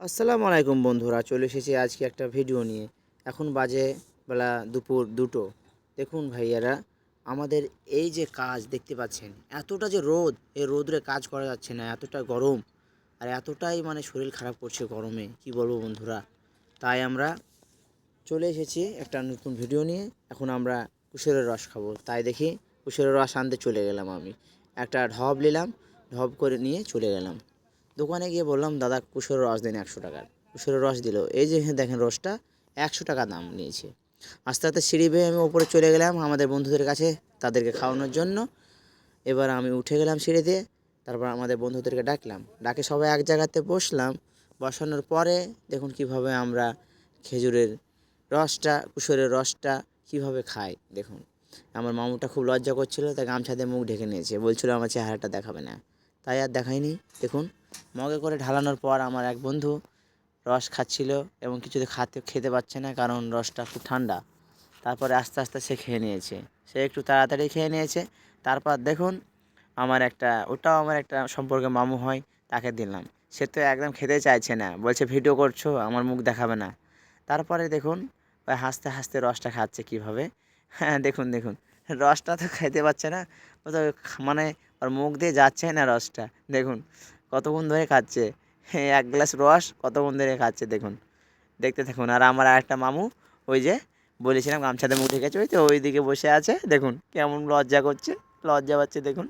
আসসালামু আলাইকুম বন্ধুরা, চলে এসেছি আজকে একটা ভিডিও নিয়ে। এখন বাজে বেলা দুপুর 2টো। দেখুন ভাইয়ারা, আমাদের এই যে কাজ দেখতে পাচ্ছেন, এতটা যে রোদ, এই রোদরে কাজ করা যাচ্ছে না, এতটা গরম আর এতটাই শরীর খারাপ করছে গরমে, কি বলবো বন্ধুরা। তাই আমরা চলে এসেছি একটা নতুন ভিডিও নিয়ে। এখন আমরা কুশলের রস খাবো, তাই দেখি কুশলের রস আনতে চলে গেলাম। আমি একটা ঢব নিলাম, ঢব করে নিয়ে চলে গেলাম দোকানে গিয়ে। বললাম, দাদা কুশলের রস দিন 100 টাকার। কুশলের রস দিল, এই যে দেখেন রসটা 100 টাকা দাম নিয়েছে। আস্তে আস্তে সিঁড়ি বেয়ে আমি ওপরে চলে গেলাম আমাদের বন্ধুদের কাছে, তাদেরকে খাওয়ানোর জন্য। এবার আমি উঠে গেলাম সিঁড়িতে, তারপর আমাদের বন্ধুদেরকে ডাকলাম, ডাকে সবাই এক জায়গাতে বসলাম। বসানোর পরে দেখুন কিভাবে আমরা খেজুরের রসটা, কুশলের রসটা কিভাবে খাই দেখুন। আমার মামুটা খুব লজ্জা করছিল, তাই গামছা দিয়ে মুখ ঢেকে নিয়েছে, বলছিল আমার চেহারাটা দেখাবে না, তাই আর দেখায়নি। দেখুন মগে করে ঢালানোর পর আমার এক বন্ধু রস খাচ্ছিল এবং কিছুতে খেতে পারছে না, কারণ রসটা খুব ঠান্ডা। তারপরে আস্তে আস্তে সে খেয়ে নিয়েছে, সে একটু তাড়াতাড়ি খেয়ে নিয়েছে। তারপর দেখুন ওটাও আমার একটা সম্পর্কে মামু হয়, তাকে দিলাম। সে তো একদম খেতে চাইছে না, বলছে ভিডিও করছো, আমার মুখ দেখাবে না। তারপরে দেখুন ওই হাসতে হাসতে রসটা খাচ্ছে কীভাবে। হ্যাঁ, দেখুন দেখুন, রসটা তো খেতে পাচ্ছে না, ও তো ওর মুখ দিয়ে যাচ্ছে না রসটা। দেখুন কতক্ষণ ধরে খাচ্ছে, এক গ্লাস রস কতক্ষণ ধরে খাচ্ছে দেখুন, দেখতে থাকুন। আর আমার আরেকটা মামু, ওই যে বলেছিলাম গামছাতে মুখ ঢেকেছে, ওই তো ওই দিকে বসে আছে, দেখুন কেমন লজ্জা করছে, লজ্জা পাচ্ছে দেখুন।